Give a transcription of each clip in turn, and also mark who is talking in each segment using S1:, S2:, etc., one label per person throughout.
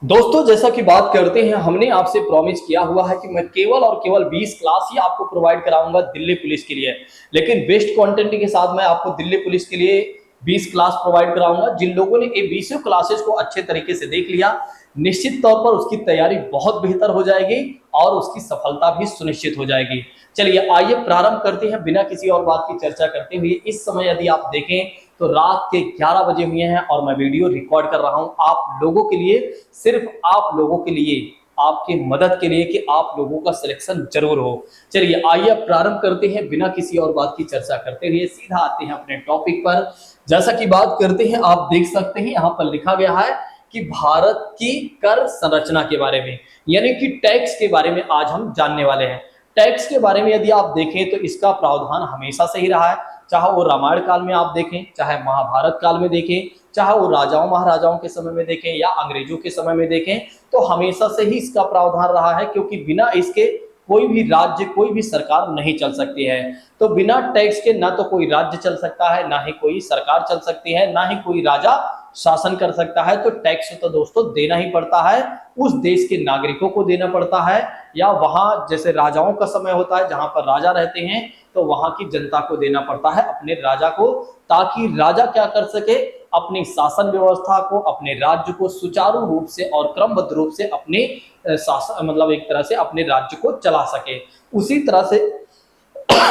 S1: दोस्तों, जैसा कि बात करते हैं, हमने आपसे प्रॉमिस किया हुआ है कि मैं केवल और केवल 20 क्लास ही आपको प्रोवाइड कराऊंगा दिल्ली पुलिस के लिए। लेकिन बेस्ट कंटेंट के साथ मैं आपको दिल्ली पुलिस के लिए 20 क्लास प्रोवाइड कराऊंगा। जिन लोगों ने ये 20 क्लासेस को अच्छे तरीके से देख लिया, निश्चित तौर पर उसकी तैयारी बहुत बेहतर हो जाएगी और उसकी सफलता भी सुनिश्चित हो जाएगी। चलिए आइए प्रारंभ करते हैं बिना किसी और बात की चर्चा करते हुए। इस समय यदि आप देखें तो रात के 11 बजे हुए हैं और मैं वीडियो रिकॉर्ड कर रहा हूं आप लोगों के लिए, सिर्फ आप लोगों के लिए, आपके मदद के लिए कि आप लोगों का सिलेक्शन जरूर हो। चलिए आइए अब प्रारंभ करते हैं बिना किसी और बात की चर्चा करते हुए, सीधा आते हैं अपने टॉपिक पर। जैसा कि बात करते हैं, आप देख सकते हैं यहाँ पर लिखा गया है कि भारत की कर संरचना के बारे में, यानी कि टैक्स के बारे में आज हम जानने वाले हैं। टैक्स के बारे में यदि आप देखें तो इसका प्रावधान हमेशा से ही रहा है, चाहे वो रामायण काल में आप देखें, चाहे महाभारत काल में देखें, चाहे वो राजाओं महाराजाओं के समय में देखें या अंग्रेजों के समय में देखें, तो हमेशा से ही इसका प्रावधान रहा है। क्योंकि बिना इसके कोई भी राज्य, कोई भी सरकार नहीं चल सकती है। तो बिना टैक्स के ना तो कोई राज्य चल सकता है, ना ही कोई सरकार चल सकती है, ना ही कोई राजा शासन कर सकता है। तो टैक्स तो दोस्तों देना ही पड़ता है, उस देश के नागरिकों को देना पड़ता है, या वहां जैसे राजाओं का समय होता है जहां पर राजा रहते हैं तो वहां की जनता को देना पड़ता है, अपने राजा को, ताकि राजा क्या कर सके, अपनी शासन व्यवस्था को, अपने राज्य को सुचारू रूप से और क्रमबद्ध रूप से अपने शासन मतलब एक तरह से अपने राज्य को चला सके। उसी तरह से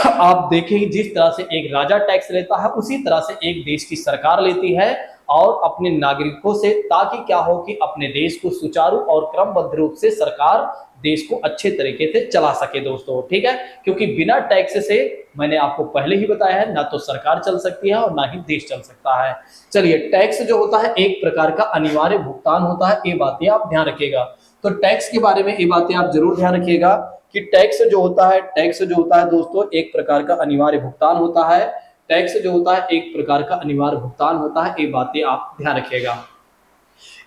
S1: आप देखें, जिस तरह से एक राजा टैक्स लेता है उसी तरह से एक देश की सरकार लेती है और अपने नागरिकों से, ताकि क्या हो कि अपने देश को सुचारू और क्रमबद्ध रूप से सरकार देश को अच्छे तरीके से चला सके दोस्तों। ठीक है, क्योंकि बिना टैक्स से, मैंने आपको पहले ही बताया है, ना तो सरकार चल सकती है और ना ही देश चल सकता है। चलिए, टैक्स जो होता है एक प्रकार का अनिवार्य भुगतान होता है, ये बातें आप ध्यान रखिएगा। तो टैक्स के बारे में ये बातें आप जरूर ध्यान रखिएगा कि टैक्स जो होता है दोस्तों एक प्रकार का अनिवार्य भुगतान होता है। टैक्स जो होता है एक प्रकार का अनिवार्य भुगतान होता है, ये बातें आप ध्यान रखिएगा।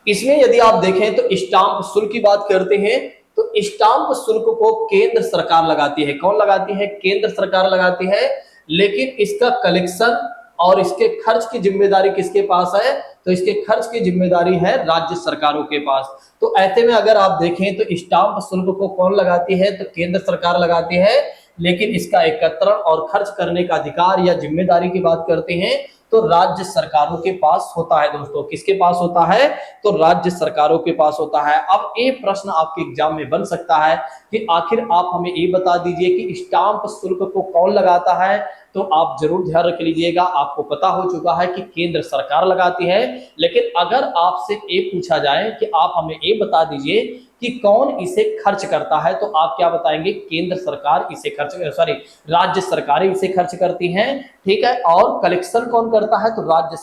S1: इसमें यदि आप देखें तो स्टाम्प शुल्क की बात करते हैं, तो स्टाम्प शुल्क को केंद्र सरकार लगाती है। कौन लगाती है? केंद्र सरकार लगाती है। लेकिन इसका कलेक्शन और इसके खर्च की जिम्मेदारी किसके पास है? तो इसके खर्च की जिम्मेदारी है राज्य सरकारों के पास। तो ऐसे में अगर आप देखें तो स्टाम्प शुल्क को कौन लगाती है? तो केंद्र सरकार लगाती है। लेकिन इसका एकत्रण और खर्च करने का अधिकार या जिम्मेदारी की बात करते हैं तो राज्य सरकारों के पास होता है दोस्तों। किसके पास होता है? तो राज्य सरकारों के पास होता है। अब एक प्रश्न आपके एग्जाम में बन सकता है कि आखिर आप हमें ये बता दीजिए कि स्टाम्प शुल्क को कौन लगाता है। तो आप जरूर ध्यान रख लीजिएगा, आपको पता हो चुका है कि केंद्र सरकार लगाती है। लेकिन अगर आपसे ये पूछा जाए कि आप हमें ये बता दीजिए कि कौन इसे खर्च करता है, तो आप क्या बताएंगे? केंद्र सरकार इसे खर्च, सॉरी, राज्य सरकारें इसे खर्च करती हैं। ठीक है, और कलेक्शन कौन करता है? तो राज्य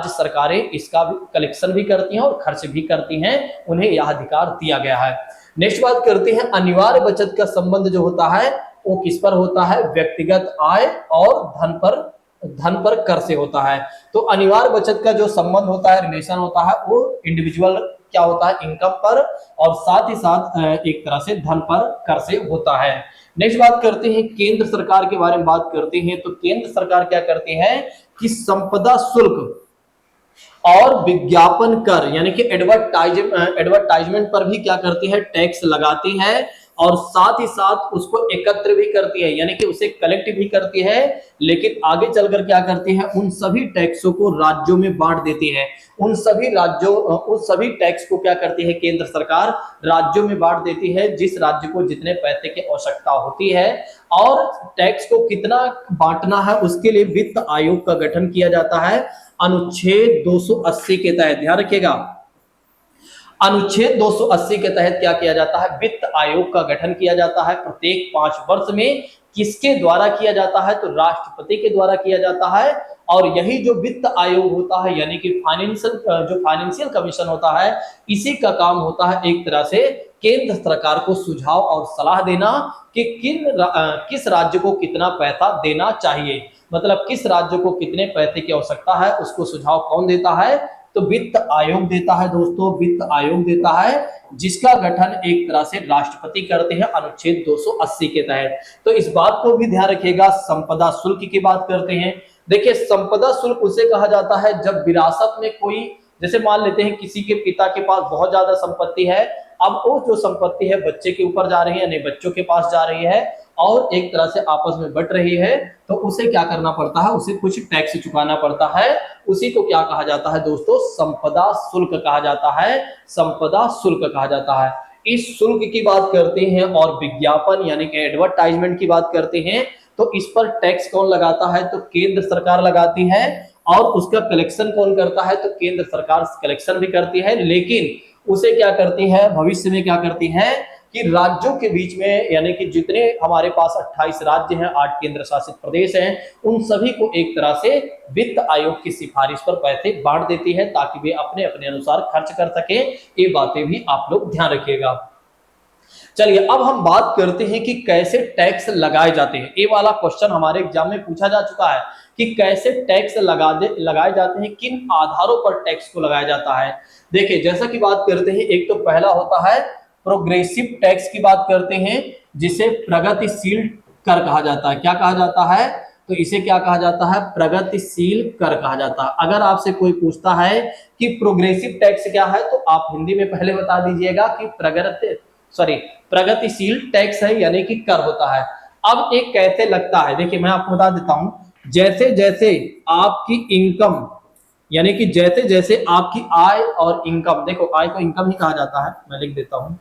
S1: सरकारें इसका भी कलेक्शन भी करती हैं और खर्च भी करती हैं, उन्हें यह अधिकार दिया गया है। नेक्स्ट बात करते हैं, अनिवार्य बचत का संबंध जो होता है वो किस पर होता है? व्यक्तिगत आय और धन पर कर से होता है। तो अनिवार्य बचत का जो संबंध होता है, रिलेशन होता है, वो इंडिविजुअल क्या होता है? इनकम पर, और साथ ही साथ एक तरह से धन पर कर से होता है। नेक्स्ट बात करते हैं, केंद्र सरकार के बारे में बात करते हैं। तो केंद्र सरकार क्या करती है कि संपदा शुल्क और विज्ञापन कर, यानी कि एडवर्टाइजमेंट पर भी क्या करती है? टैक्स लगाती है, और साथ ही साथ उसको एकत्र भी करती है, यानी कि उसे कलेक्ट भी करती है। लेकिन आगे चलकर क्या करती है? उन सभी टैक्सों को राज्यों में बांट देती है। उन सभी टैक्स को क्या करती है केंद्र सरकार? राज्यों में बांट देती है, जिस राज्य को जितने पैसे की आवश्यकता होती है। और टैक्स को कितना बांटना है उसके लिए वित्त आयोग का गठन किया जाता है अनुच्छेद 280 के तहत। ध्यान रखिएगा, अनुच्छेद 280 के तहत क्या किया जाता है? वित्त आयोग का गठन किया जाता है। प्रत्येक 5 वर्ष में किसके द्वारा किया जाता है? तो राष्ट्रपति के द्वारा किया जाता है। और यही जो वित्त आयोग होता है, यानी कि फाइनेंशियल कमीशन होता है, इसी का काम होता है एक तरह से केंद्र सरकार को सुझाव और सलाह देना कि किस राज्य को कितना पैसा देना चाहिए, मतलब किस राज्य को कितने पैसे की आवश्यकता है, उसको सुझाव कौन देता है? तो वित्त आयोग देता है दोस्तों, वित्त आयोग देता है, जिसका गठन एक तरह से राष्ट्रपति करते हैं अनुच्छेद 280 के तहत। तो इस बात को भी ध्यान रखिएगा। संपदा शुल्क की बात करते हैं। देखिए, संपदा शुल्क उसे कहा जाता है जब विरासत में कोई, जैसे मान लेते हैं किसी के पिता के पास बहुत ज्यादा संपत्ति है, अब वो जो संपत्ति है बच्चे के ऊपर जा रही है, यानी बच्चों के पास जा रही है और एक तरह से आपस में बट रही है, तो उसे क्या करना पड़ता है, उसे कुछ टैक्स चुकाना पड़ता है। उसी को क्या कहा जाता है दोस्तों, संपदा शुल्क कहा जाता है, संपदा शुल्क कहा जाता है। इस शुल्क की बात करते हैं और विज्ञापन यानी कि एडवर्टाइजमेंट की बात करते हैं, तो इस पर टैक्स कौन लगाता है, तो केंद्र सरकार लगाती है। और उसका कलेक्शन कौन करता है, तो केंद्र सरकार कलेक्शन भी करती है, लेकिन उसे क्या करती है, भविष्य में क्या करती है कि राज्यों के बीच में, यानी कि जितने हमारे पास 28 राज्य हैं, 8 केंद्र शासित प्रदेश हैं, उन सभी को एक तरह से वित्त आयोग की सिफारिश पर पैसे बांट देती है ताकि वे अपने अपने अनुसार खर्च कर सके। ये बातें भी आप लोग ध्यान रखिएगा। चलिए अब हम बात करते हैं कि कैसे टैक्स लगाए जाते हैं। ये वाला क्वेश्चन हमारे एग्जाम में पूछा जा चुका है कि कैसे टैक्स लगाए जाते हैं, किन आधारों पर टैक्स को लगाया जाता है। देखिए जैसा कि बात करते हैं, एक तो पहला होता है प्रोग्रेसिव टैक्स की बात करते हैं, जिसे प्रगतिशील कर कहा जाता है। क्या कहा जाता है, तो इसे क्या कहा जाता है, प्रगतिशील कर कहा जाता है। अगर आपसे कोई पूछता है कि प्रोग्रेसिव टैक्स क्या है, तो आप हिंदी में पहले बता दीजिएगा कि प्रगतिशील टैक्स है, यानी कि कर होता है। अब एक कैसे लगता है, देखिए मैं आपको बता देता हूं, जैसे जैसे आपकी इनकम, यानी कि जैसे जैसे आपकी आय और इनकम, देखो आय को इनकम ही कहा जाता है, मैं लिख देता हूं,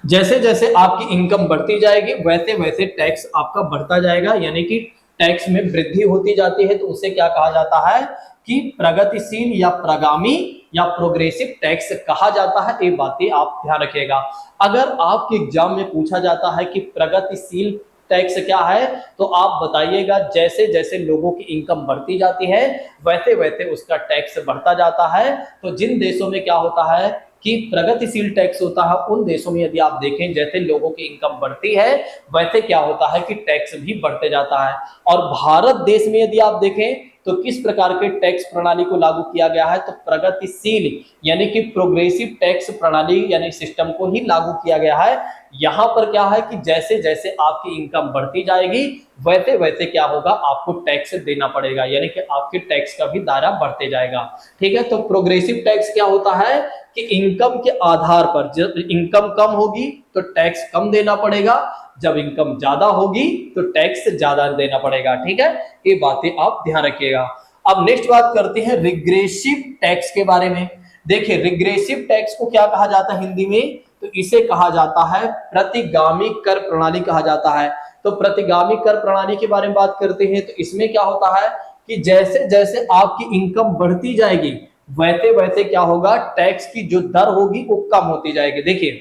S1: जैसे जैसे आपकी इनकम बढ़ती जाएगी वैसे वैसे टैक्स आपका बढ़ता जाएगा, यानी कि टैक्स में वृद्धि होती जाती है। तो उसे क्या कहा जाता है कि प्रगतिशील या प्रगामी या प्रोग्रेसिव टैक्स कहा जाता है। ये बातें आप ध्यान रखिएगा। अगर आपके एग्जाम में पूछा जाता है कि प्रगतिशील टैक्स क्या है, तो आप बताइएगा जैसे जैसे लोगों की इनकम बढ़ती जाती है वैसे वैसे उसका टैक्स बढ़ता जाता है। तो जिन देशों में क्या होता है कि प्रगतिशील टैक्स होता है, उन देशों में यदि आप देखें जैसे लोगों की इनकम बढ़ती है वैसे क्या होता है कि टैक्स भी बढ़ते जाता है। और भारत देश में यदि आप देखें तो किस प्रकार के टैक्स प्रणाली को लागू किया गया है, तो प्रगतिशील यानी कि प्रोग्रेसिव टैक्स प्रणाली यानी सिस्टम को ही लागू किया गया है। यहां पर क्या है कि जैसे जैसे आपकी इनकम बढ़ती जाएगी वैसे वैसे क्या होगा, आपको टैक्स देना पड़ेगा, यानी कि आपके टैक्स का भी दायरा बढ़ते जाएगा। ठीक है, तो प्रोग्रेसिव टैक्स क्या होता है कि इनकम के आधार पर, जब इनकम कम होगी तो टैक्स कम देना पड़ेगा, जब इनकम ज्यादा होगी तो टैक्स ज्यादा देना पड़ेगा। ठीक है, ये बातें आप ध्यान रखिएगा। अब नेक्स्ट बात करते हैं रिग्रेसिव टैक्स के बारे में। देखिए रिग्रेसिव टैक्स को क्या कहा जाता है हिंदी में, तो इसे कहा जाता है प्रतिगामी कर प्रणाली कहा जाता है। तो प्रतिगामी कर प्रणाली के बारे में बात करते हैं, तो इसमें क्या होता है कि जैसे जैसे आपकी इनकम बढ़ती जाएगी वैसे वैसे क्या होगा, टैक्स की जो दर होगी वो कम होती जाएगी। देखिए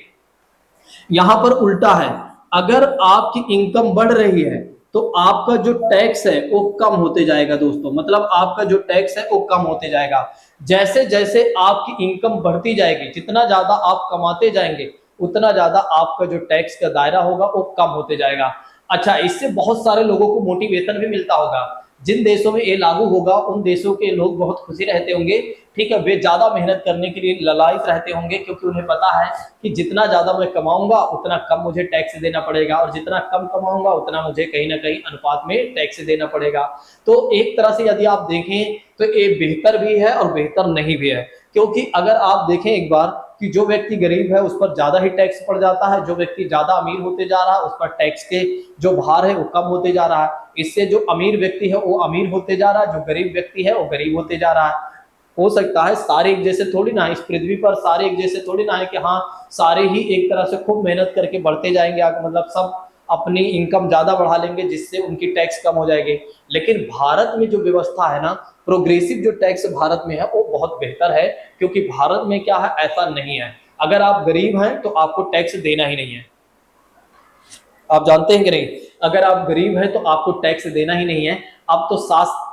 S1: यहां पर उल्टा है, अगर आपकी इनकम बढ़ रही है तो आपका जो टैक्स है वो कम होते जाएगा दोस्तों, मतलब आपका जो टैक्स है वो कम होते जाएगा। जैसे जैसे आपकी इनकम बढ़ती जाएगी, जितना ज्यादा आप कमाते जाएंगे उतना ज्यादा आपका जो टैक्स का दायरा होगा वो कम होते जाएगा। अच्छा, इससे बहुत सारे लोगों को मोटिवेशन भी मिलता होगा। जिन देशों में ये लागू होगा उन देशों के लोग बहुत खुशी रहते होंगे। ठीक है, वे ज्यादा मेहनत करने के लिए ललायित रहते होंगे, क्योंकि उन्हें पता है कि जितना ज्यादा मैं कमाऊंगा उतना कम मुझे टैक्स देना पड़ेगा, और जितना कम कमाऊंगा उतना मुझे कहीं ना कहीं अनुपात में टैक्स देना पड़ेगा। तो एक तरह से यदि आप देखें तो ये बेहतर भी है और बेहतर नहीं भी है, क्योंकि अगर आप देखें एक बार कि जो व्यक्ति गरीब है उस पर ज्यादा ही टैक्स पड़ जाता है, जो व्यक्ति ज्यादा अमीर होते जा रहा है उस पर टैक्स के जो भार है वो कम होते जा रहा है। इससे जो अमीर व्यक्ति है वो अमीर होते जा रहा है, जो गरीब व्यक्ति है वो गरीब होते जा रहा है। हो सकता है सारे एक जैसे थोड़ी ना, इस पृथ्वी पर सारे एक जैसे थोड़ी ना है कि हाँ सारे ही एक तरह से खूब मेहनत करके बढ़ते जाएंगे आगे, मतलब सब अपनी इनकम ज्यादा बढ़ा लेंगे जिससे उनकी टैक्स कम हो जाएगी। लेकिन भारत में जो व्यवस्था है ना, प्रोग्रेसिव जो टैक्स भारत में है वो बहुत बेहतर है, क्योंकि भारत में क्या है ऐसा नहीं है, अगर आप गरीब हैं तो आपको टैक्स देना ही नहीं है। आप जानते हैं कि नहीं, अगर आप गरीब हैं तो आपको टैक्स देना ही नहीं है। अब तो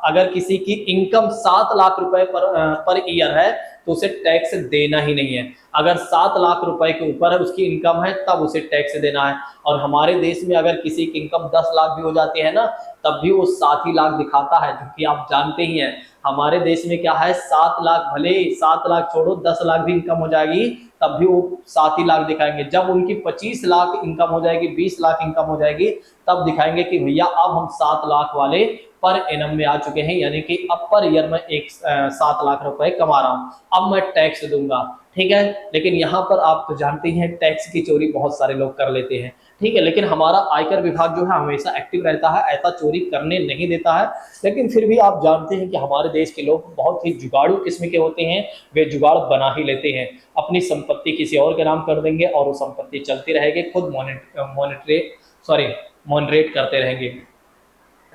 S1: अगर किसी की इनकम 7 लाख रुपए पर ईयर है तो उसे टैक्स देना ही नहीं है। अगर 7 लाख रुपए के ऊपर है उसकी इनकम है तब उसे टैक्स देना है। और हमारे देश में अगर किसी की इनकम 10 लाख भी हो जाती है ना, तब भी वो 7 ही लाख दिखाता है, क्योंकि आप जानते ही हैं हमारे देश में क्या है, 7 लाख, भले 7 लाख छोड़ो 10 लाख भी इनकम हो जाएगी तब भी वो 7 ही लाख दिखाएंगे। जब उनकी 25 लाख इनकम हो जाएगी, 20 लाख इनकम हो जाएगी, तब दिखाएंगे कि भैया अब हम 7 लाख वाले पर एनम में आ चुके हैं, यानी कि अब पर ईयर में 7 लाख रुपए कमा रहा हूं, अब मैं टैक्स दूंगा। ठीक है, लेकिन यहाँ पर आप तो जानते हैं टैक्स की चोरी बहुत सारे लोग कर लेते हैं। ठीक है, लेकिन हमारा आयकर विभाग जो है हमेशा एक्टिव रहता है, ऐसा चोरी करने नहीं देता है। लेकिन फिर भी आप जानते हैं कि हमारे देश के लोग बहुत ही जुगाड़ू किस्म के होते हैं, वे जुगाड़ बना ही लेते हैं, अपनी संपत्ति किसी और के नाम कर देंगे और वो संपत्ति चलती रहेगी, खुद मॉनिटरेट करते रहेंगे।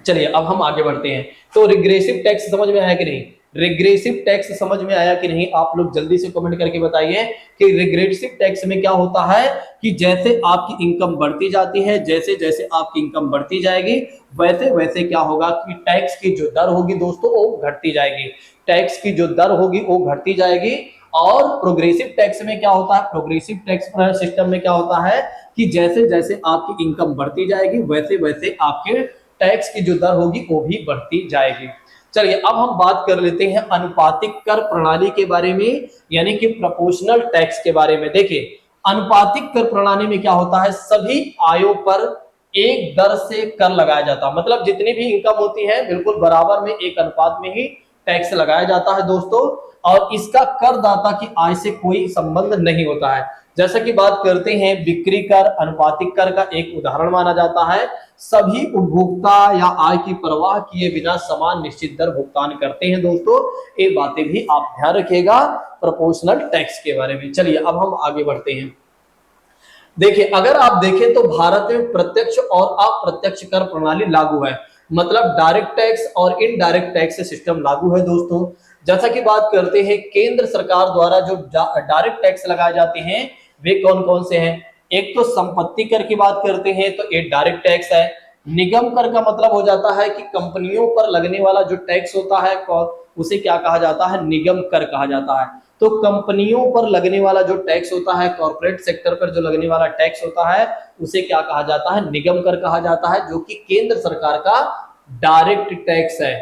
S1: चलिए अब हम आगे बढ़ते हैं। तो रिग्रेसिव टैक्स समझ में आया कि नहीं? रिग्रेसिव टैक्स समझ में आया कि नहीं? आप लोग जल्दी से कमेंट करके बताइए कि रिग्रेसिव टैक्स में क्या होता है कि जैसे आपकी इनकम बढ़ती जाती है, जैसे जैसे आपकी इनकम बढ़ती जाएगी, वैसे वैसे क्या होगा कि टैक्स की जो दर होगी दोस्तों वो घटती जाएगी। टैक्स की जो दर होगी वो घटती जाएगी। और प्रोग्रेसिव टैक्स में क्या होता है? प्रोग्रेसिव टैक्स सिस्टम में क्या होता है कि जैसे जैसे आपकी इनकम बढ़ती जाएगी, वैसे वैसे आपके टैक्स की जो दर होगी वो भी बढ़ती जाएगी। चलिए अब हम बात कर लेते हैं अनुपातिक कर प्रणाली के बारे में, यानी कि प्रोपोर्शनल टैक्स के बारे में। देखिए अनुपातिक कर प्रणाली में क्या होता है, सभी आयों पर एक दर से कर लगाया जाता है, मतलब जितनी भी इनकम होती है बिल्कुल बराबर में एक अनुपात में ही टैक्स लगाया जाता है दोस्तों। और इसका करदाता की आय से कोई संबंध नहीं होता है। जैसा कि बात करते हैं बिक्री कर अनुपातिक कर का एक उदाहरण माना जाता है। सभी उपभोक्ता या आय की परवाह किए बिना समान निश्चित दर भुगतान करते हैं दोस्तों। ये बातें भी आप ध्यान रखिएगा प्रोपोर्शनल टैक्स के बारे में। चलिए अब हम आगे बढ़ते हैं। देखिए अगर आप देखें तो भारत में प्रत्यक्ष और अप्रत्यक्ष कर प्रणाली लागू है, मतलब डायरेक्ट टैक्स और इनडायरेक्ट टैक्स सिस्टम लागू है दोस्तों। जैसा कि बात करते हैं केंद्र सरकार द्वारा जो डायरेक्ट टैक्स लगाए जाते हैं वे कौन कौन से हैं? एक तो संपत्ति कर की बात करते हैं तो ये डायरेक्ट टैक्स है। निगम कर का मतलब हो जाता है कि कंपनियों पर लगने वाला जो टैक्स होता है उसे क्या कहा जाता है? निगम कर कहा जाता है। तो कंपनियों पर लगने वाला जो टैक्स होता है, कॉर्पोरेट सेक्टर पर जो लगने वाला टैक्स होता है उसे क्या कहा जाता है? निगम कर कहा जाता है, जो कि केंद्र सरकार का डायरेक्ट टैक्स है।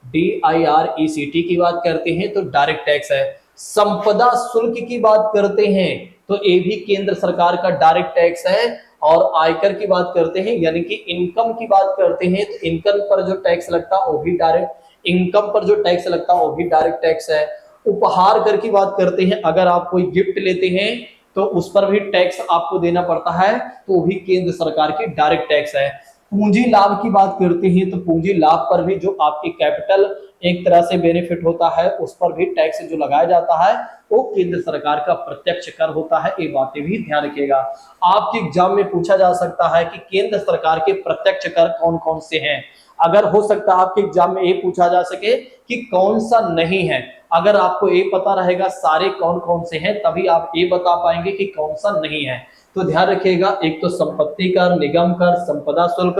S1: DIRECT की बात करते हैं तो डायरेक्ट टैक्स है। संपदा शुल्क की बात करते हैं तो ये भी केंद्र सरकार का डायरेक्ट टैक्स है। और आयकर की बात करते हैं यानी कि इनकम की बात करते हैं तो इनकम पर जो टैक्स लगता है वो भी डायरेक्ट, इनकम पर जो टैक्स लगता है वो भी डायरेक्ट टैक्स है। उपहार कर की बात करते हैं, अगर आप कोई गिफ्ट लेते हैं तो उस पर भी टैक्स आपको देना पड़ता है, तो वो भी केंद्र सरकार की डायरेक्ट टैक्स है। पूंजी लाभ की बात करते हैं तो पूंजी लाभ पर भी जो आपकी कैपिटल एक तरह से बेनिफिट होता है उस पर भी टैक्स जो लगाया जाता है वो केंद्र सरकार का प्रत्यक्ष कर होता है। ये बातें भी ध्यान रखिएगा। आपके एग्जाम में पूछा जा सकता है कि केंद्र सरकार के प्रत्यक्ष कर कौन कौन से हैं। अगर हो सकता है आपके एग्जाम में ये पूछा जा सके कि कौन सा नहीं है। अगर आपको ये पता रहेगा सारे कौन कौन से हैं तभी आप ये बता पाएंगे कि कौन सा नहीं है। तो ध्यान रखिएगा, एक तो संपत्ति कर, निगम कर, संपदा शुल्क,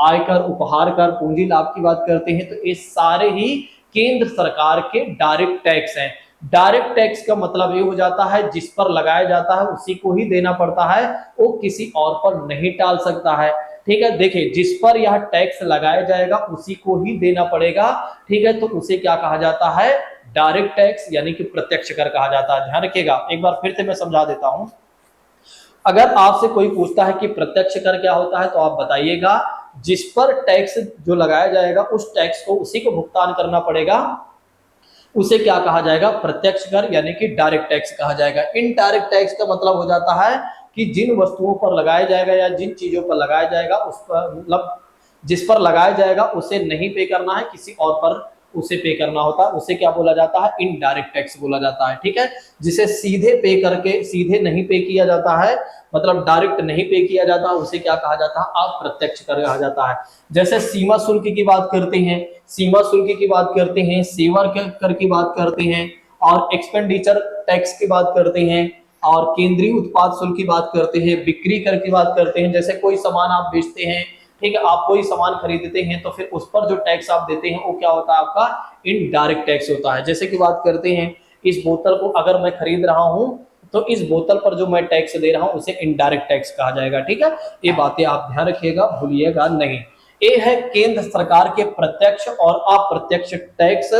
S1: आयकर, उपहार कर, पूंजी लाभ की बात करते हैं तो ये सारे ही केंद्र सरकार के डायरेक्ट टैक्स हैं। डायरेक्ट टैक्स का मतलब ये हो जाता है जिस पर लगाया जाता है उसी को ही देना पड़ता है, वो किसी और पर नहीं टाल सकता है। ठीक है, देखिए जिस पर यह टैक्स लगाया जाएगा उसी को ही देना पड़ेगा। ठीक है, तो उसे क्या कहा जाता है? डायरेक्ट टैक्स यानी कि प्रत्यक्ष कर कहा जाता है। ध्यान रखिएगा, एक बार फिर से मैं समझा देता हूं। अगर आपसे कोई पूछता है कि प्रत्यक्ष कर क्या होता है तो आप बताइएगा जिस पर टैक्स जो लगाया जाएगा उस टैक्स को उसी को भुगतान करना पड़ेगा, उसे क्या कहा जाएगा? प्रत्यक्ष कर यानी कि डायरेक्ट टैक्स कहा जाएगा। इनडायरेक्ट टैक्स का मतलब हो जाता है कि जिन वस्तुओं पर लगाया जाएगा या जिन चीजों पर लगाया जाएगा उस पर, मतलब जिस पर लगाया जाएगा उसे नहीं पे करना है, किसी और पर उसे पे करना होता है, उसे क्या बोला जाता है? इनडायरेक्ट टैक्स बोला जाता है। ठीक है, जिसे सीधे पे करके सीधे नहीं पे किया जाता है, मतलब डायरेक्ट नहीं पे किया जाता, उसे क्या कहा जाता है? अप्रत्यक्ष कर कहा जाता है। जैसे सीमा शुल्क की बात करते हैं, सीमा शुल्क की बात करते हैं, सेवा कर की बात करते हैं, और एक्सपेंडिचर टैक्स की बात करते हैं, और केंद्रीय उत्पाद शुल्क की बात करते हैं, बिक्री कर की बात करते हैं। जैसे कोई सामान आप बेचते हैं, ठीक है, आप कोई सामान खरीदते हैं तो फिर उस पर जो टैक्स आप देते हैं वो क्या होता है? आपका इनडायरेक्ट टैक्स होता है। जैसे कि बात करते हैं इस बोतल को अगर मैं खरीद रहा हूं तो इस बोतल पर जो मैं टैक्स दे रहा हूं उसे इनडायरेक्ट टैक्स कहा जाएगा। ठीक है, ये बातें आप ध्यान रखिएगा, भूलिएगा नहीं। ये है केंद्र सरकार के प्रत्यक्ष और अप्रत्यक्ष टैक्स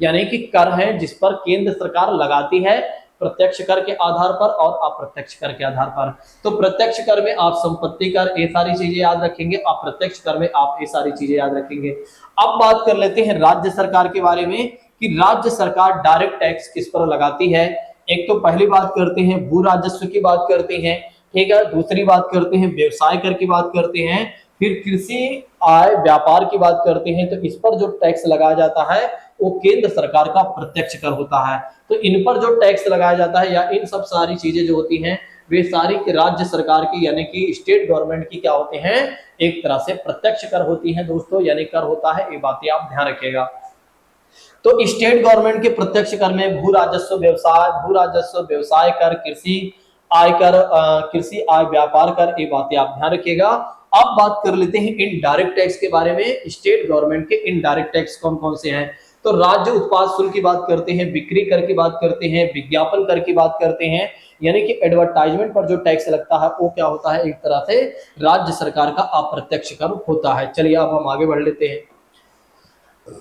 S1: यानी कि कर हैं जिस पर केंद्र सरकार लगाती है। प्रत्यक्ष कर के आधार पर और अप्रत्यक्ष कर के आधार पर। तो प्रत्यक्ष कर में आप संपत्ति कर ये सारी चीजें याद रखेंगे, अप्रत्यक्ष कर में आप ये सारी चीजें याद रखेंगे। अब बात कर लेते हैं राज्य सरकार के बारे में कि राज्य सरकार डायरेक्ट टैक्स किस पर लगाती है। एक तो पहली बात करते हैं भू राजस्व की बात करते हैं, ठीक है। दूसरी बात करते हैं व्यवसाय कर की बात करते हैं, फिर कृषि आय व्यापार की बात करते हैं। तो इस पर जो टैक्स लगाया जाता है वो केंद्र सरकार का प्रत्यक्ष कर होता है। तो इन पर जो टैक्स लगाया जाता है या इन सब सारी चीजें जो होती हैं वे सारी राज्य सरकार की यानी कि स्टेट गवर्नमेंट की क्या होते हैं, एक तरह से प्रत्यक्ष कर होती हैं दोस्तों, यानी कर होता है। ये बातें आप ध्यान रखिएगा। तो स्टेट गवर्नमेंट के प्रत्यक्ष कर में भू राजस्व व्यवसाय कर, कृषि आय कर, कृषि आय व्यापार कर, ये बातें आप ध्यान रखिएगा। अब बात कर लेते हैं इनडायरेक्ट टैक्स के बारे में। स्टेट गवर्नमेंट के इनडायरेक्ट टैक्स कौन कौन से हैं। तो राज्य उत्पाद शुल्क की बात करते हैं, बिक्री कर की बात करते हैं, विज्ञापन कर की बात करते हैं, यानी कि एडवर्टाइजमेंट पर जो टैक्स लगता है वो क्या होता है, एक तरह से राज्य सरकार का अप्रत्यक्ष कर होता है। चलिए अब हम आगे बढ़ लेते हैं।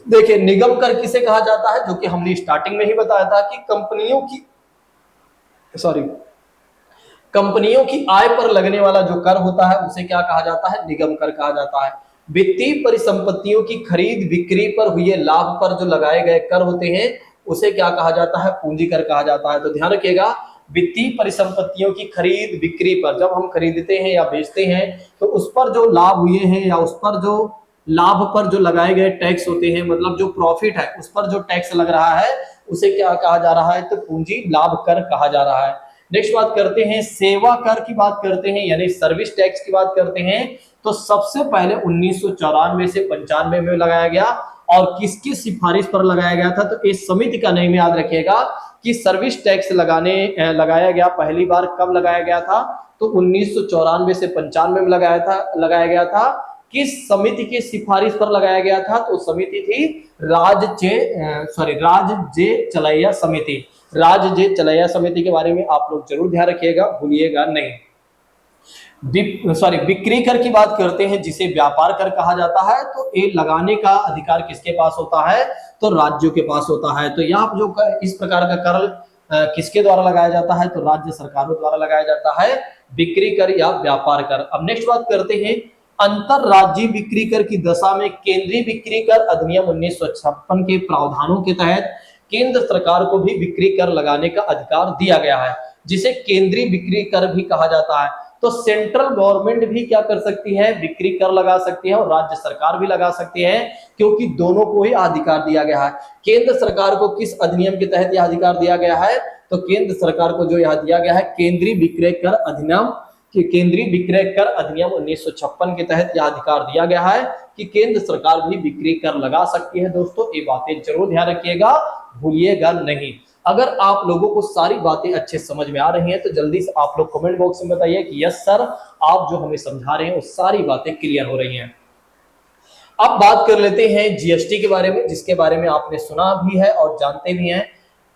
S1: देखिए निगम कर किसे कहा जाता है, जो कि हमने स्टार्टिंग में ही बताया था कि कंपनियों की आय पर लगने वाला जो कर होता है उसे क्या कहा जाता है, निगम कर कहा जाता है। वित्तीय परिसंपत्तियों की खरीद बिक्री पर हुए लाभ पर जो लगाए गए कर होते हैं उसे क्या कहा जाता है, पूंजी कर कहा जाता है। तो ध्यान रखिएगा, वित्तीय परिसंपत्तियों की खरीद बिक्री पर, जब हम खरीदते हैं या बेचते हैं तो उस पर जो लाभ हुए हैं या उस पर जो लाभ पर जो लगाए गए टैक्स होते हैं, मतलब जो प्रॉफिट है उस पर जो टैक्स लग रहा है उसे क्या कहा जा रहा है, तो पूंजी लाभ कर कहा जा रहा है। नेक्स्ट बात करते हैं सेवा कर की बात करते हैं, यानी सर्विस टैक्स की बात करते हैं। तो सबसे पहले 1994 से 95 में लगाया गया और किसकी सिफारिश पर लगाया गया था, तो इस समिति का नाम याद रखिएगा कि सर्विस टैक्स लगाया गया पहली बार कब लगाया गया था, तो 1994 से 95 में लगाया गया था। किस समिति की सिफारिश पर लगाया गया था, तो समिति थी राज जे चलैया समिति। राज जे चलैया समिति के बारे में आप लोग जरूर ध्यान रखिएगा, भूलिएगा नहीं। बिक्री कर की बात करते हैं जिसे व्यापार कर कहा जाता है। तो ये लगाने का अधिकार किसके पास होता है, तो राज्यों के पास होता है। तो यहाँ जो इस प्रकार का कर किसके द्वारा लगाया जाता है, तो राज्य सरकारों द्वारा लगाया जाता है, बिक्री कर या व्यापार कर। अब नेक्स्ट बात करते हैं अंतरराज्यीय बिक्री कर की दशा में केंद्रीय बिक्री कर अधिनियम 1956 के प्रावधानों के तहत केंद्र सरकार को भी बिक्री कर लगाने का अधिकार दिया गया है, जिसे केंद्रीय बिक्री कर भी कहा जाता है। तो सेंट्रल गवर्नमेंट भी क्या कर सकती है, बिक्री कर लगा सकती है और राज्य सरकार भी लगा सकती है, क्योंकि दोनों को ही अधिकार दिया गया है। केंद्र सरकार को किस अधिनियम के तहत यह अधिकार दिया गया है, तो केंद्र सरकार को जो यह दिया गया है केंद्रीय विक्रय कर अधिनियम 1956 के तहत यह अधिकार दिया गया है कि केंद्र सरकार भी बिक्री कर लगा सकती है। दोस्तों ये बातें जरूर ध्यान रखिएगा, भूलिएगा नहीं। अगर आप लोगों को सारी बातें अच्छे समझ में आ रही हैं तो जल्दी से आप लोग कमेंट बॉक्स में बताइए कि यस सर, आप जो हमें समझा रहे हैं वो सारी बातें क्लियर हो रही हैं। अब बात कर लेते हैं जीएसटी के बारे में, जिसके बारे में आपने सुना भी है और जानते भी हैं।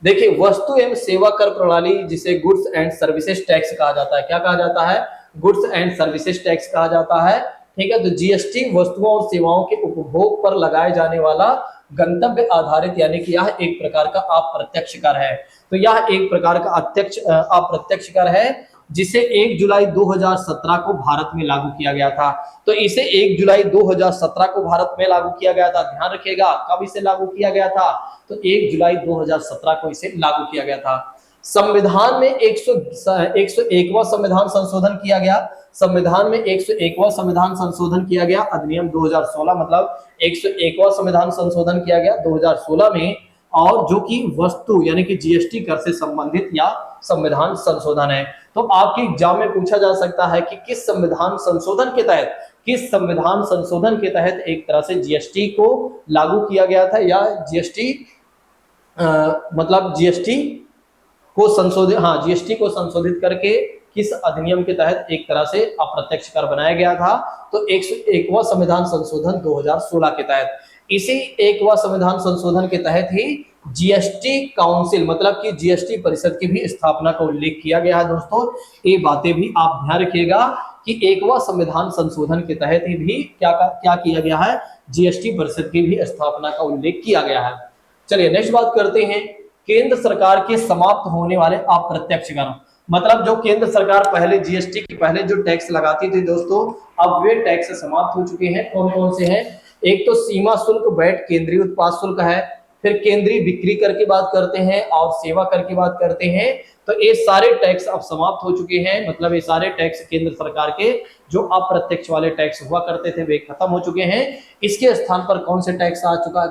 S1: देखिए वस्तु एवं सेवा कर प्रणाली, जिसे गुड्स एंड सर्विसेज टैक्स कहा जाता है, क्या कहा जाता है, गुड्स एंड सर्विसेज टैक्स कहा जाता है, ठीक है। तो जीएसटी वस्तुओं और सेवाओं के उपभोग पर लगाए जाने वाला गंतव्य आधारित, यानी कि यह एक प्रकार का अप्रत्यक्ष कर है। तो यह एक प्रकार का अप्रत्यक्ष कर है जिसे 1 जुलाई 2017 को भारत में लागू किया गया था। तो इसे 1 जुलाई 2017 को भारत में लागू किया गया था। ध्यान रखिएगा कब इसे लागू किया गया था, तो 1 जुलाई 2017 को इसे लागू किया गया था। संविधान में 101वां संविधान संशोधन किया गया। संविधान में 101वां संविधान संशोधन किया गया अधिनियम 2016, मतलब 101वां संविधान संशोधन किया गया 2016 में, और जो कि वस्तु यानी कि जीएसटी कर से संबंधित या संविधान संशोधन है। तो आपके एग्जाम में पूछा जा सकता है कि किस संविधान संशोधन के तहत एक तरह से जीएसटी को लागू किया गया था, या जीएसटी को संशोधित करके किस अधिनियम के तहत एक तरह से अप्रत्यक्ष कर बनाया गया था, तो 101वां संविधान संशोधन 2016 के तहत। इसी 1वां संविधान संशोधन के तहत ही जीएसटी काउंसिल, मतलब कि जीएसटी परिषद की भी स्थापना का उल्लेख किया गया है। दोस्तों ये बातें भी आप ध्यान रखिएगा कि 1वां संविधान संशोधन के तहत ही भी क्या किया गया है, जीएसटी परिषद की भी स्थापना का उल्लेख किया गया है। चलिए नेक्स्ट बात करते हैं केंद्र सरकार के समाप्त होने वाले अप्रत्यक्ष कर, मतलब जो केंद्र सरकार पहले जीएसटी के पहले जो टैक्स लगाती थी दोस्तों, अब वे टैक्स समाप्त हो चुके हैं। कौन कौन से हैं? एक तो सीमा शुल्क, वैट केंद्रीय उत्पाद शुल्क है, फिर केंद्रीय बिक्री कर की बात करते हैं और सेवा कर की बात करते हैं। तो ये सारे टैक्स अब समाप्त हो चुके हैं, मतलब ये सारे टैक्स केंद्र सरकार के जो अप्रत्यक्ष वाले टैक्स हुआ करते थे वे खत्म हो चुके हैं। इसके स्थान पर कौन से टैक्स आ चुका है?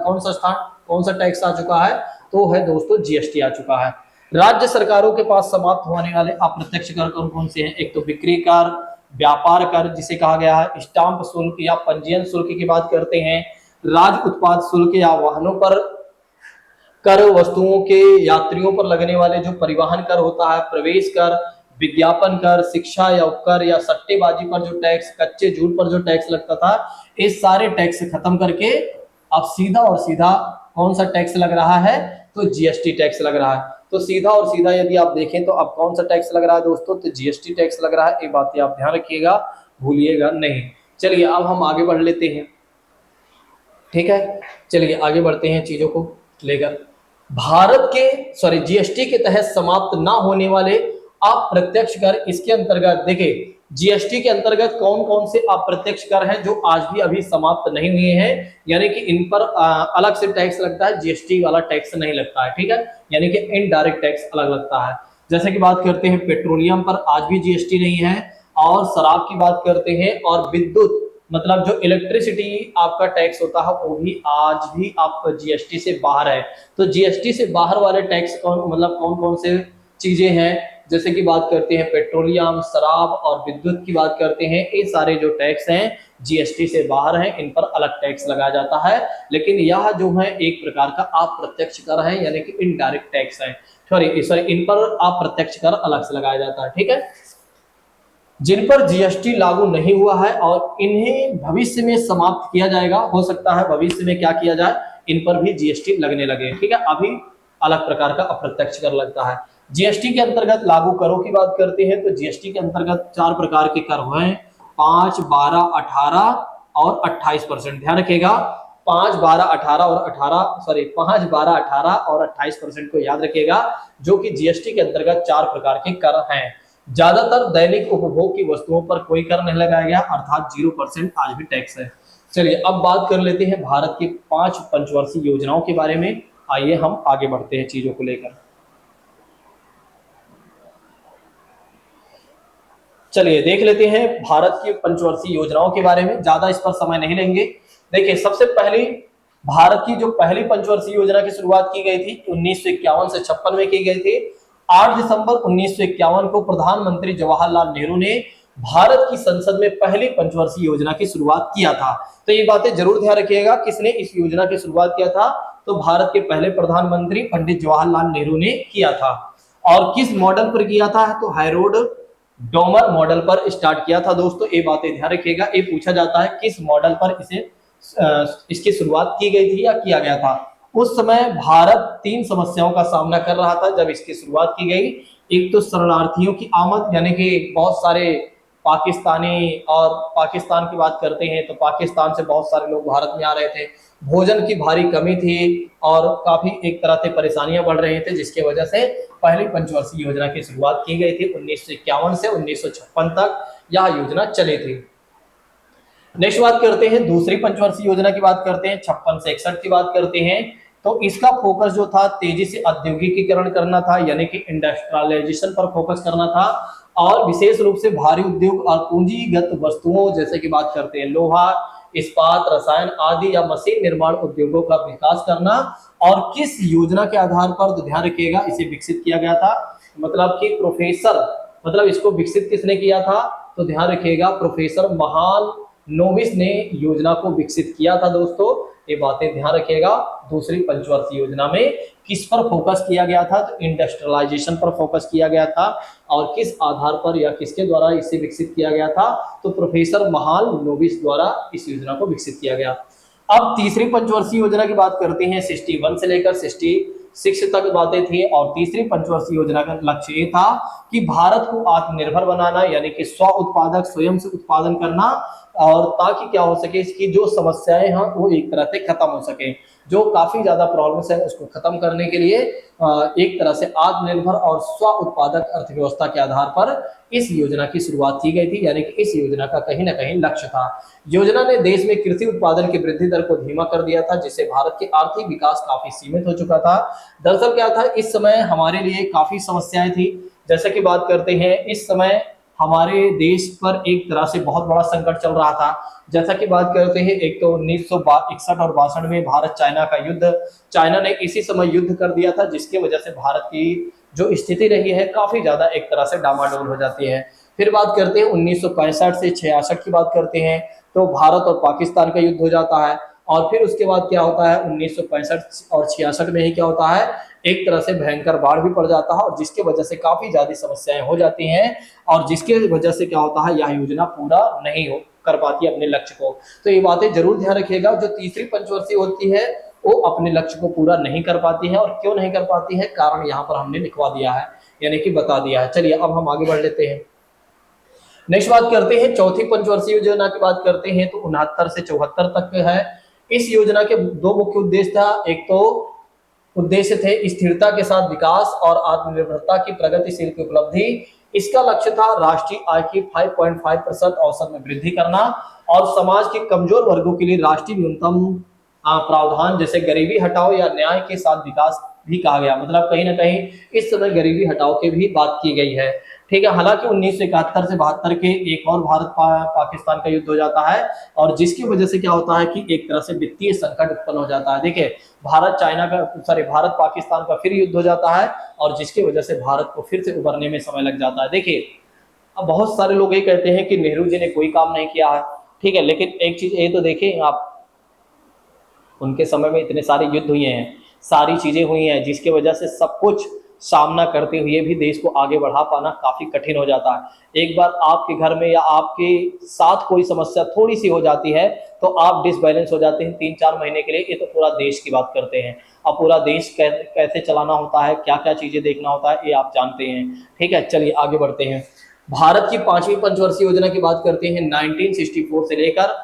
S1: कौन सा टैक्स आ चुका है? तो है दोस्तों जीएसटी आ चुका है। राज्य सरकारों के पास समाप्त होने वाले अप्रत्यक्ष कर कौन कौन से हैं? एक तो बिक्री कर, व्यापार कर जिसे कहा गया है, स्टाम्प शुल्क या पंजीयन शुल्क की बात करते हैं, राज्य उत्पाद शुल्क या वाहनों पर कर, वस्तुओं के यात्रियों पर लगने वाले जो परिवहन कर होता है, प्रवेश कर, विज्ञापन कर, शिक्षा या उपकर या सट्टेबाजी पर जो टैक्स, कच्चे झूठ पर जो टैक्स लगता था, इस सारे टैक्स खत्म करके अब सीधा और सीधा कौन सा टैक्स लग रहा है? तो जीएसटी टैक्स लग रहा है। तो सीधा और सीधा यदि आप देखें तो अब कौन सा टैक्स लग रहा है दोस्तों? तो जीएसटी टैक्स लग रहा है। ये बातें आप ध्यान रखिएगा, भूलिएगा नहीं। चलिए अब हम आगे बढ़ लेते हैं, ठीक है। चलिए आगे बढ़ते हैं चीजों को लेकर। भारत के जीएसटी के तहत समाप्त ना होने वाले अप्रत्यक्ष कर, इसके अंतर्गत देखिए जीएसटी के अंतर्गत कौन कौन से अप्रत्यक्ष कर हैं जो आज भी अभी समाप्त नहीं हुए हैं, यानी कि इन पर अलग से टैक्स लगता है, जीएसटी वाला टैक्स नहीं लगता है, ठीक है, यानी कि इनडायरेक्ट टैक्स अलग लगता है। जैसे कि बात करते हैं पेट्रोलियम पर आज भी जीएसटी नहीं है, और शराब की बात करते हैं, और विद्युत मतलब जो इलेक्ट्रिसिटी आपका टैक्स होता है वो भी आज भी आप जीएसटी से बाहर है। तो जीएसटी से बाहर वाले टैक्स कौन कौन से चीजें हैं? जैसे कि बात करते हैं पेट्रोलियम, शराब और विद्युत की बात करते हैं, ये सारे जो टैक्स हैं जीएसटी से बाहर हैं, इन पर अलग टैक्स लगाया जाता है। लेकिन यह जो है एक प्रकार का अप्रत्यक्ष कर है, यानी कि इनडायरेक्ट टैक्स है। सॉरी इन पर अप्रत्यक्ष कर अलग से लगाया जाता है, ठीक है। जिन पर जीएसटी लागू नहीं हुआ है और इन्हें भविष्य में समाप्त किया जाएगा, हो सकता है भविष्य में क्या किया जाए, इन पर भी जीएसटी लगने लगे, ठीक है। अभी अलग प्रकार का अप्रत्यक्ष कर लगता है। जीएसटी के अंतर्गत लागू करों की बात करते हैं तो जीएसटी के अंतर्गत 4 प्रकार के कर हैं, 5, 12, 18 और 28%। ध्यान रखिएगा, 5, 12, 18 और 28% को याद रखिएगा, जो कि जीएसटी के अंतर्गत 4 प्रकार के कर हैं। ज्यादातर दैनिक उपभोग की वस्तुओं पर कोई कर नहीं लगाया गया, अर्थात 0% आज भी टैक्स है। चलिए अब बात कर लेते हैं भारत की 5 पंचवर्षीय योजनाओं के बारे में। आइए हम आगे बढ़ते हैं चीजों को लेकर। चलिए देख लेते हैं भारत की पंचवर्षीय योजनाओं के बारे में, ज्यादा इस पर समय नहीं लेंगे। देखिए सबसे पहली भारत की जो पहली पंचवर्षीय योजना की शुरुआत की गई थी 1951 से 56 में की गई थी। 8 दिसंबर 1951 को प्रधानमंत्री जवाहरलाल नेहरू ने भारत की संसद में पहली पंचवर्षीय योजना की शुरुआत किया था। तो ये बातें जरूर ध्यान रखिएगा, किसने इस योजना की शुरुआत किया था? तो भारत के पहले प्रधानमंत्री पंडित जवाहरलाल नेहरू ने किया था। और किस मॉडल पर किया था? तो हैरोल्ड डोमर मॉडल पर स्टार्ट किया था। दोस्तों ये बातें ध्यान रखिएगा, ये पूछा जाता है किस मॉडल पर इसकी शुरुआत की गई थी या किया गया था। उस समय भारत 3 समस्याओं का सामना कर रहा था जब इसकी शुरुआत की गई। एक तो शरणार्थियों की आमद, यानी कि बहुत सारे पाकिस्तानी, और पाकिस्तान की बात करते हैं तो पाकिस्तान से बहुत सारे लोग भारत में आ रहे थे। भोजन की भारी कमी थी और काफी एक तरह से परेशानियां बढ़ रही थी, जिसकी वजह से पहली पंचवर्षीय योजना की शुरुआत की गई थी। 1951 से 1956 तक यह योजना चली थी। नेक्स्ट बात करते हैं दूसरी पंचवर्षीय योजना की बात करते हैं, 56 से 61 की बात करते हैं। तो इसका फोकस जो था तेजी से औद्योगिकीकरण करना था, यानी कि इंडस्ट्रियलाइजेशन पर फोकस करना था, और विशेष रूप से भारी उद्योग और पूंजीगत वस्तुओं जैसे कि बात करते हैं लोहा, इस्पात, रसायन आदि या मशीन निर्माण उद्योगों का विकास करना। और किस योजना के आधार पर? तो ध्यान रखिएगा इसे विकसित किया गया था, मतलब कि प्रोफेसर इसको विकसित किसने किया था? तो ध्यान रखिएगा प्रोफेसर महालनोबिस ने योजना को विकसित किया था। दोस्तों ये बातें ध्यान रखिएगा। दूसरी पंचवर्षीय योजना में किस पर फोकस किया गया था? तो इंडस्ट्रियलाइजेशन पर फोकस किया गया था। और किस आधार पर या किसके द्वारा इसे विकसित किया गया था? तो प्रोफेसर महालनोबिस द्वारा इस योजना को विकसित किया गया। अब तीसरी पंचवर्षीय योजना की बात करते हैं, 61 से लेकर 66 तक बातें थी। और तीसरी पंचवर्षीय योजना का लक्ष्य ये था कि भारत को आत्मनिर्भर बनाना, यानी कि स्व उत्पादक, स्वयं से उत्पादन करना, और ताकि क्या हो सके, इसकी जो समस्याएं हैं वो एक तरह से खत्म हो सके। जो काफी ज्यादा प्रॉब्लम्स है उसको खत्म करने के लिए एक तरह से आत्मनिर्भर और स्व उत्पादक अर्थव्यवस्था के आधार पर इस योजना की शुरुआत की गई थी, यानी कि इस योजना का कहीं ना कहीं लक्ष्य था। योजना ने देश में कृषि उत्पादन की वृद्धि दर को धीमा कर दिया था, जिससे भारत के आर्थिक विकास काफी सीमित हो चुका था। दरअसल क्या था, इस समय हमारे लिए काफी समस्याएं थी। जैसे कि बात करते हैं, इस समय हमारे देश पर एक तरह से बहुत बड़ा संकट चल रहा था। जैसा कि बात करते हैं, एक तो 1961 और 62 में भारत चाइना का युद्ध, चाइना ने इसी समय युद्ध कर दिया था, जिसकी वजह से भारत की जो स्थिति रही है काफी ज्यादा एक तरह से डामाडोल हो जाती है। फिर बात करते हैं 1965 से 66 की बात करते हैं, तो भारत और पाकिस्तान का युद्ध हो जाता है। और फिर उसके बाद क्या होता है, 1965 और 66 में ही क्या होता है, एक तरह से भयंकर बाढ़ भी पड़ जाता है, और जिसकी वजह से काफी ज्यादा समस्याएं हो जाती हैं, और जिसके वजह से क्या होता है, यह योजना पूरा नहीं हो कर पाती है अपने लक्ष्य को। तो ये बातें जरूर ध्यान रखिएगा। जो तीसरी पंचवर्षीय होती है वो अपने लक्ष्य को पूरा नहीं कर पाती है, और क्यों नहीं कर पाती है, कारण यहाँ पर हमने लिखवा दिया है, यानी कि बता दिया है। चलिए अब हम आगे बढ़ लेते हैं। नेक्स्ट बात करते हैं, चौथी पंचवर्षीय योजना की बात करते हैं, तो 69 से 74 तक है। इस योजना के दो मुख्य उद्देश्य था। एक तो उद्देश्य थे स्थिरता के साथ विकास और आत्मनिर्भरता की प्रगतिशील की उपलब्धि। इसका लक्ष्य था राष्ट्रीय आय की 5.5% औसत में वृद्धि करना, और समाज के कमजोर वर्गों के लिए राष्ट्रीय न्यूनतम प्रावधान, जैसे गरीबी हटाओ या न्याय के साथ विकास भी कहा गया। मतलब कहीं ना कहीं इस समय गरीबी हटाओ की भी बात की गई है। ठीक है, हालांकि 1971 से 72 के एक और भारत पाकिस्तान का युद्ध हो जाता है, और जिसकी वजह से क्या होता है कि एक तरह से वित्तीय संकट उत्पन्न हो जाता है। देखिए, भारत पाकिस्तान का फिर युद्ध हो जाता है, और जिसकी वजह से भारत को फिर से उभरने में समय लग जाता है। देखिए, अब बहुत सारे लोग ये कहते हैं कि नेहरू जी ने कोई काम नहीं किया है, ठीक है, लेकिन एक चीज ये तो देखिए आप, उनके समय में इतने सारे युद्ध हुए हैं, सारी चीजें हुई हैं, जिसकी वजह से सब कुछ सामना करते हुए भी देश को आगे बढ़ा पाना काफी कठिन हो जाता है। एक बार आपके घर में या आपके साथ कोई समस्या थोड़ी सी हो जाती है तो आप डिसबैलेंस हो जाते हैं 3-4 महीने के लिए। ये तो पूरा देश की बात करते हैं। अब पूरा देश कैसे चलाना होता है, क्या क्या चीजें देखना होता है, ये आप जानते हैं। ठीक है, चलिए आगे बढ़ते हैं। भारत की 5वीं पंचवर्षीय योजना की बात करते हैं, 1974 से लेकर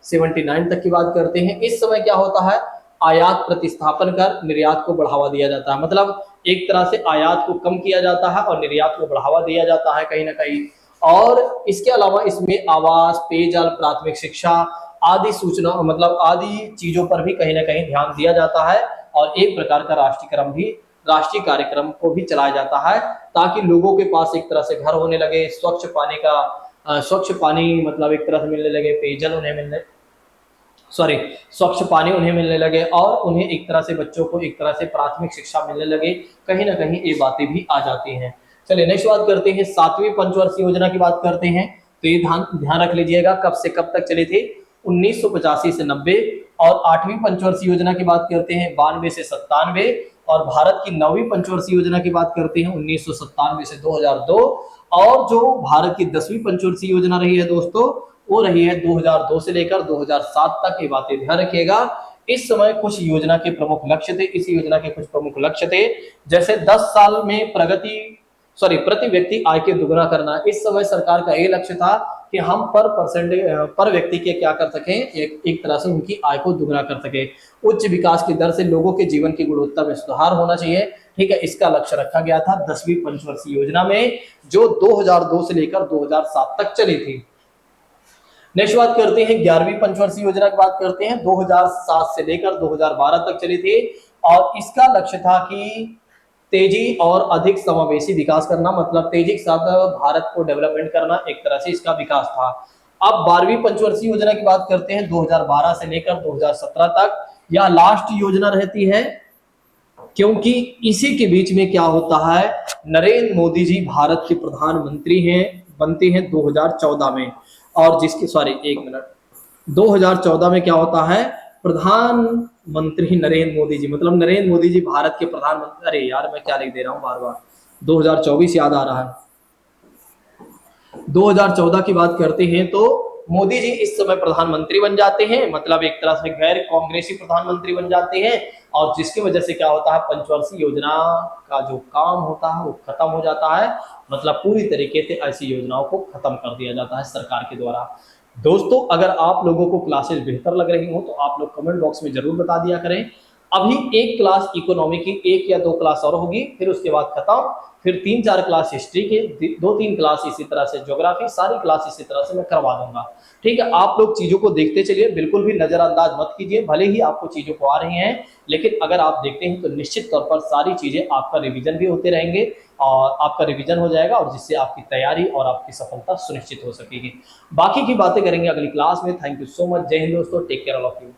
S1: 79 तक की बात करते हैं। इस समय क्या होता है, आयात प्रतिस्थापन कर निर्यात को बढ़ावा दिया जाता है। मतलब एक तरह से आयात को कम किया जाता है और निर्यात को बढ़ावा दिया जाता है कहीं ना कहीं। और इसके अलावा इसमें आवास, पेयजल, प्राथमिक शिक्षा आदि सूचना, मतलब आदि चीजों पर भी कहीं ना कहीं ध्यान दिया जाता है, और एक प्रकार का राष्ट्रीय कार्यक्रम को भी चलाया जाता है, ताकि लोगों के पास एक तरह से घर होने लगे, स्वच्छ पानी मतलब एक तरह से मिलने लगे, पेयजल उन्हें स्वच्छ पानी उन्हें मिलने लगे, और उन्हें एक तरह से बच्चों को एक तरह से प्राथमिक शिक्षा मिलने लगे। कहीं ना कहीं ये बातें भी आ जाती हैं। चलिए नेक्स्ट बात करते हैं, 7वीं पंचवर्षीय योजना की बात करते हैं। तो ये ध्यान रख लीजिएगा कब से कब तक चली थी, 1985 से 90। और 8वीं पंचवर्षीय योजना की बात करते हैं, 92 से 97। और भारत की 9वीं पंचवर्षीय योजना की बात करते हैं, 1997 से 2002। और जो भारत की 10वीं पंचवर्षीय योजना रही है दोस्तों, वो रही है 2002 से लेकर 2007 तक। ये बातें ध्यान रखिएगा। इस समय कुछ योजना के प्रमुख लक्ष्य थे, इस योजना के कुछ प्रमुख लक्ष्य थे, जैसे 10 साल में प्रति व्यक्ति आय के दुगुना करना। इस समय सरकार का ये लक्ष्य था कि हम पर व्यक्ति के क्या कर सकें, एक तरह से उनकी आय को दुगुना कर सके। उच्च विकास की दर से लोगों के जीवन की गुणवत्ता में सुधार होना चाहिए। ठीक है, इसका लक्ष्य रखा गया था 10वीं पंचवर्षीय योजना में, जो 2002 से लेकर 2007 तक चली थी। नेक्स्ट बात करते हैं 11वीं पंचवर्षीय योजना की बात करते हैं, 2007 से लेकर 2012 तक चली थी। और इसका लक्ष्य था कि तेजी और अधिक समावेशी विकास करना, मतलब तेजी के साथ भारत को डेवलपमेंट करना, एक तरह से इसका विकास था। अब 12वीं पंचवर्षीय योजना की बात करते हैं, 2012 से लेकर 2017 तक। यह लास्ट योजना रहती है, क्योंकि इसी के बीच में क्या होता है, नरेंद्र मोदी जी भारत के प्रधानमंत्री बनते हैं 2014 में। और 2014 में क्या होता है, प्रधानमंत्री नरेंद्र मोदी जी, मतलब नरेंद्र मोदी जी भारत के प्रधानमंत्री। अरे यार मैं क्या लिख दे रहा हूं बार बार, 2024 याद आ रहा है। 2014 की बात करते हैं तो मोदी जी इस समय प्रधानमंत्री बन जाते हैं, मतलब एक तरह से गैर कांग्रेसी प्रधानमंत्री बन जाते हैं, और जिसकी वजह से क्या होता है, पंचवर्षीय योजना का जो काम होता है वो खत्म हो जाता है। मतलब पूरी तरीके से ऐसी योजनाओं को खत्म कर दिया जाता है सरकार के द्वारा। दोस्तों, अगर आप लोगों को क्लासेस बेहतर लग रही हो तो आप लोग कमेंट बॉक्स में जरूर बता दिया करें। अभी एक क्लास इकोनॉमी की, एक या दो क्लास और होगी, फिर उसके बाद खत्म। फिर 3-4 क्लास हिस्ट्री के, 2-3 क्लास इसी तरह से ज्योग्राफी, सारी क्लास इसी तरह से मैं करवा दूंगा। ठीक है, आप लोग चीजों को देखते चलिए, बिल्कुल भी नजरअंदाज मत कीजिए। भले ही आपको चीजों को आ रही हैं, लेकिन अगर आप देखते हैं तो निश्चित तौर पर सारी चीजें आपका रिवीजन भी होते रहेंगे, और आपका रिवीजन हो जाएगा, और जिससे आपकी तैयारी और आपकी सफलता सुनिश्चित हो सकेगी। बाकी की बातें करेंगे अगली क्लास में। Thank you so much. जय हिंद दोस्तों, take care all of you.